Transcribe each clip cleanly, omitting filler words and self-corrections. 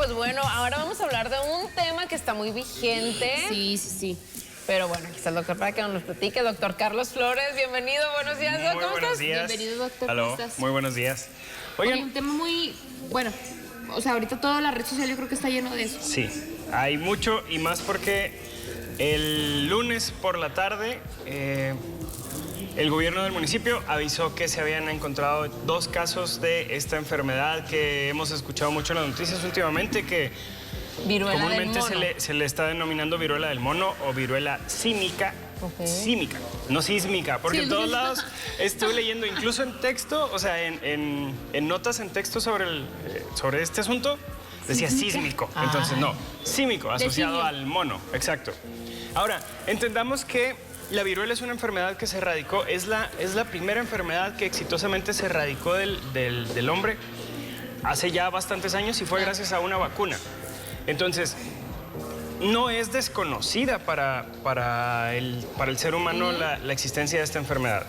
pues bueno, ahora vamos a hablar de un tema que está muy vigente. Sí. Pero bueno, aquí está el doctor para que nos platique. Doctor Carlos Flores, bienvenido. Buenos días, ¿cómo estás? Buenos días. Bienvenido, doctor. Aló, ¿Cómo estás? muy buenos días. Oye, un tema muy, bueno, o sea, ahorita toda la red social yo creo que está lleno de eso. Sí, hay mucho y más porque el lunes por la tarde el gobierno del municipio avisó que se habían encontrado 2 casos de esta enfermedad que hemos escuchado mucho en las noticias últimamente, que Viruela comúnmente del mono. se le está denominando viruela del mono o viruela símica. Ok. Símica, no sísmica, porque en todos lados estuve leyendo, incluso en texto, o sea, en notas en texto sobre este asunto, decía sísmico. Entonces, no, símico, asociado al mono, exacto. Ahora, entendamos que la viruela es una enfermedad que se erradicó, es la primera enfermedad que exitosamente se erradicó del hombre hace ya bastantes años y fue gracias a una vacuna. Entonces, no es desconocida para el ser humano la existencia de esta enfermedad.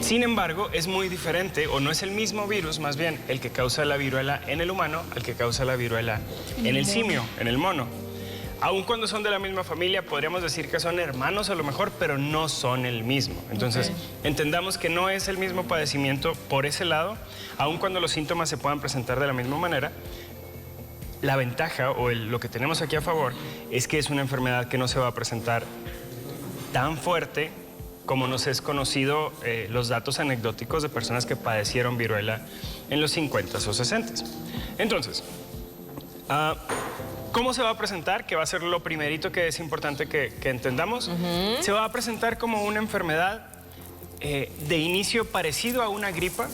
Sin embargo, es muy diferente, o no es el mismo virus, más bien, el que causa la viruela en el humano al que causa la viruela en el simio, en el mono. Aun cuando son de la misma familia, podríamos decir que son hermanos a lo mejor, pero no son el mismo. Entonces, entendamos que no es el mismo padecimiento por ese lado, aun cuando los síntomas se puedan presentar de la misma manera. La ventaja o lo que tenemos aquí a favor es que es una enfermedad que no se va a presentar tan fuerte como nos es conocido los datos anecdóticos de personas que padecieron viruela en los 50s o 60s. Entonces, ¿cómo se va a presentar? Que va a ser lo primerito que es importante que entendamos. Se va a presentar como una enfermedad de inicio parecido a una gripa,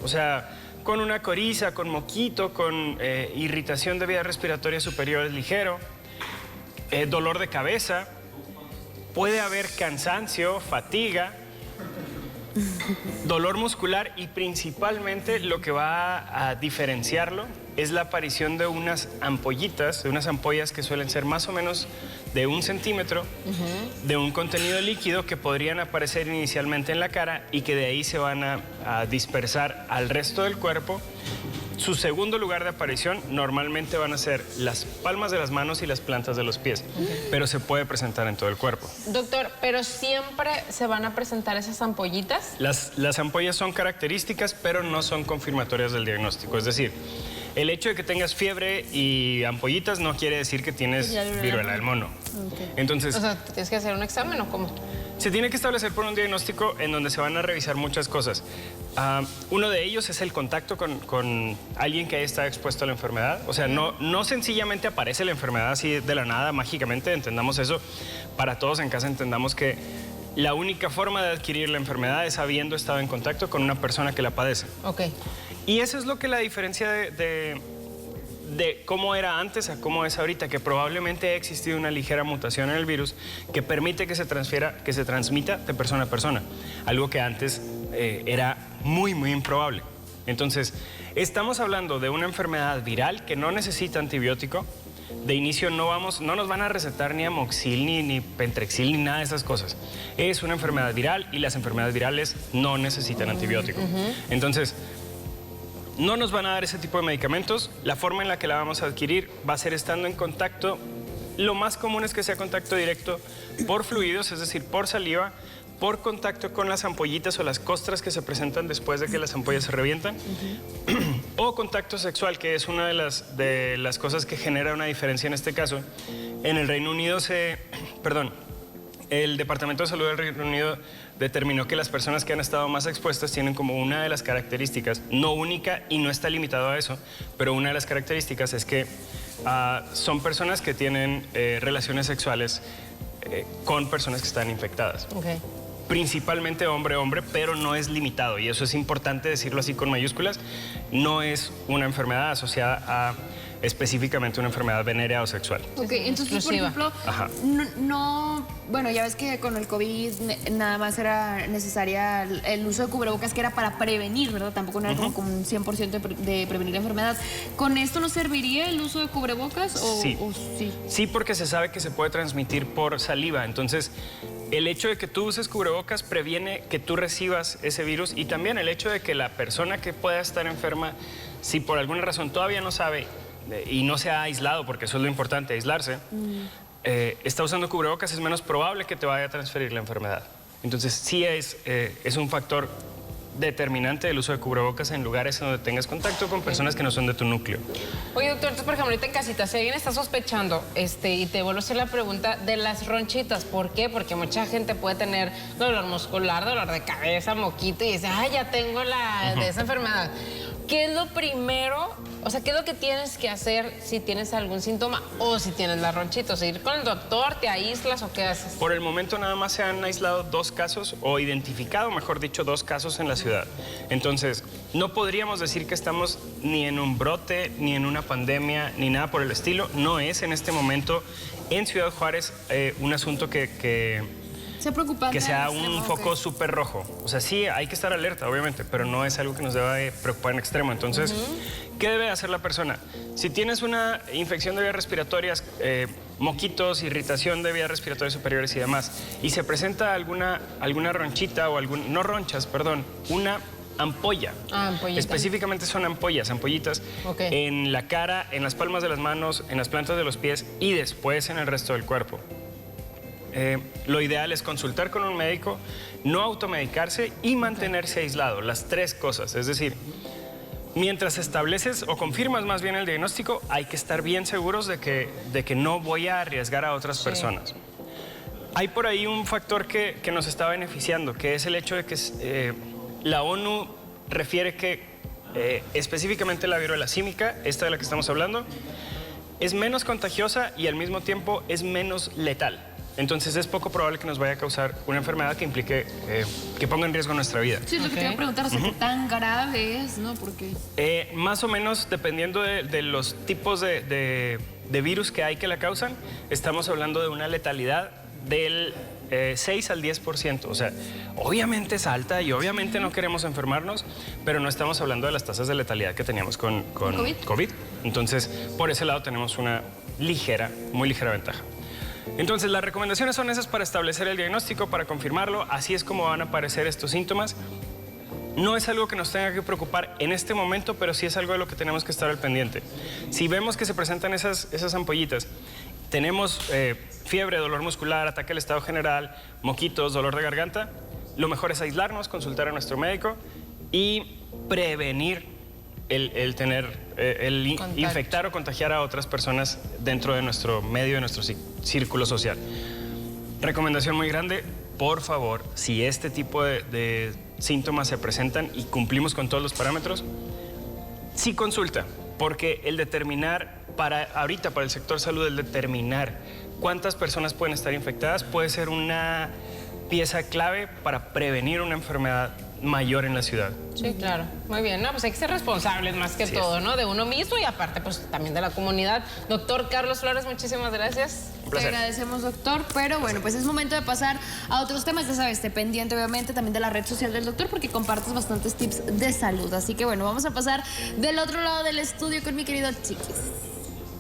o sea, con una coriza, con moquito, con irritación de vías respiratorias superiores ligero, dolor de cabeza, puede haber cansancio, fatiga, dolor muscular y principalmente lo que va a diferenciarlo es la aparición de unas ampollitas, de unas ampollas que suelen ser más o menos de 1 centímetro, de un contenido líquido que podrían aparecer inicialmente en la cara y que de ahí se van a dispersar al resto del cuerpo. Su segundo lugar de aparición normalmente van a ser las palmas de las manos y las plantas de los pies, pero se puede presentar en todo el cuerpo. Doctor, ¿pero siempre se van a presentar esas ampollitas? Las ampollas son características, pero no son confirmatorias del diagnóstico. Es decir, el hecho de que tengas fiebre y ampollitas no quiere decir que tienes viruela del mono. Entonces, O sea, ¿tienes que hacer un examen o cómo? se tiene que establecer por un diagnóstico en donde se van a revisar muchas cosas. Uno de ellos es el contacto con alguien que haya estado expuesto a la enfermedad. O sea, no sencillamente aparece la enfermedad así de la nada, mágicamente, entendamos eso. Para todos en casa entendamos que la única forma de adquirir la enfermedad es habiendo estado en contacto con una persona que la padece. Ok. Y eso es lo que la diferencia de cómo era antes a cómo es ahorita, que probablemente ha existido una ligera mutación en el virus que permite que se transmita de persona a persona, algo que antes era muy, muy improbable. Entonces, estamos hablando de una enfermedad viral que no necesita antibiótico. De inicio no nos van a recetar ni amoxil, ni pentrexil, ni nada de esas cosas. Es una enfermedad viral y las enfermedades virales no necesitan antibiótico. Entonces, no nos van a dar ese tipo de medicamentos. La forma en la que la vamos a adquirir va a ser estando en contacto. Lo más común es que sea contacto directo por fluidos, es decir, por saliva, por contacto con las ampollitas o las costras que se presentan después de que las ampollas se revientan, o contacto sexual, que es una de las cosas que genera una diferencia en este caso. En el Reino Unido el Departamento de Salud del Reino Unido determinó que las personas que han estado más expuestas tienen como una de las características, no única y no está limitado a eso, pero una de las características es que son personas que tienen relaciones sexuales con personas que están infectadas. Principalmente hombre-hombre, pero no es limitado, y eso es importante decirlo así con mayúsculas. No es una enfermedad asociada a específicamente una enfermedad venérea o sexual. Ok, entonces, por ejemplo, bueno, ya ves que con el COVID nada más era necesaria el uso de cubrebocas, que era para prevenir, ¿verdad? Tampoco no era como un 100% de prevenir la enfermedad. ¿Con esto no serviría el uso de cubrebocas? Sí. Sí, porque se sabe que se puede transmitir por saliva. Entonces, el hecho de que tú uses cubrebocas previene que tú recibas ese virus, y también el hecho de que la persona que pueda estar enferma Si por alguna razón todavía no sabe y no se ha aislado, porque eso es lo importante, aislarse, está usando cubrebocas, es menos probable que te vaya a transferir la enfermedad. Entonces sí es un factor determinante del uso de cubrebocas en lugares en donde tengas contacto con personas que no son de tu núcleo. Oye, doctor, entonces, por ejemplo, ahorita en casita, si alguien está sospechando, y te vuelvo a hacer la pregunta de las ronchitas, ¿por qué? Porque mucha gente puede tener dolor muscular, dolor de cabeza, moquito, y dice, ay, ya tengo de esa enfermedad. ¿Qué es lo primero? O sea, ¿qué es lo que tienes que hacer si tienes algún síntoma o si tienes la ronchita? O sea, ir con el doctor, ¿te aíslas o qué haces? Por el momento nada más se han aislado 2 casos, o identificado, mejor dicho, 2 casos en la ciudad. Entonces, no podríamos decir que estamos ni en un brote, ni en una pandemia, ni nada por el estilo. No es en este momento en Ciudad Juárez un asunto que sea un foco súper rojo. O sea, sí, hay que estar alerta, obviamente, pero no es algo que nos deba de preocupar en extremo. Entonces, ¿qué debe hacer la persona? Si tienes una infección de vías respiratorias, moquitos, irritación de vías respiratorias superiores y demás, y se presenta alguna ronchita o no ronchas, perdón, una ampolla. Ampollita. Específicamente son ampollitas, en la cara, en las palmas de las manos, en las plantas de los pies y después en el resto del cuerpo. Lo ideal es consultar con un médico, no automedicarse y mantenerse aislado, las 3 cosas. Es decir, mientras estableces o confirmas más bien el diagnóstico, hay que estar bien seguros de que no voy a arriesgar a otras personas. Hay por ahí un factor que nos está beneficiando, que es el hecho de que la ONU refiere que específicamente la viruela símica, esta de la que estamos hablando, es menos contagiosa y al mismo tiempo es menos letal. Entonces es poco probable que nos vaya a causar una enfermedad que implique, que ponga en riesgo nuestra vida. Sí, es lo que te iba a preguntar, o sea, ¿qué tan grave es, no? Porque más o menos, dependiendo de los tipos de virus que hay que la causan, estamos hablando de una letalidad del 6 al 10%. O sea, obviamente es alta y obviamente no queremos enfermarnos, pero no estamos hablando de las tasas de letalidad que teníamos con COVID. Entonces, por ese lado tenemos una muy ligera ventaja. Entonces, las recomendaciones son esas para establecer el diagnóstico, para confirmarlo. Así es como van a aparecer estos síntomas. No es algo que nos tenga que preocupar en este momento, pero sí es algo de lo que tenemos que estar al pendiente. Si vemos que se presentan esas ampollitas, tenemos fiebre, dolor muscular, ataque al estado general, moquitos, dolor de garganta, lo mejor es aislarnos, consultar a nuestro médico y prevenir el infectar o contagiar a otras personas dentro de nuestro medio, de nuestro círculo social. Recomendación muy grande, por favor, si este tipo de síntomas se presentan y cumplimos con todos los parámetros, sí consulta, porque el determinar, ahorita para el sector salud, el determinar cuántas personas pueden estar infectadas puede ser una pieza clave para prevenir una enfermedad mayor en la ciudad. Sí, claro. Muy bien. No, pues hay que ser responsables más que todo, ¿no? De uno mismo y aparte, pues también de la comunidad. Doctor Carlos Flores, muchísimas gracias. Un placer. Te agradecemos, doctor. Pero bueno, pues es momento de pasar a otros temas. Ya sabes, esté pendiente, obviamente, también de la red social del doctor, porque compartes bastantes tips de salud. Así que bueno, vamos a pasar del otro lado del estudio con mi querido Chiquis.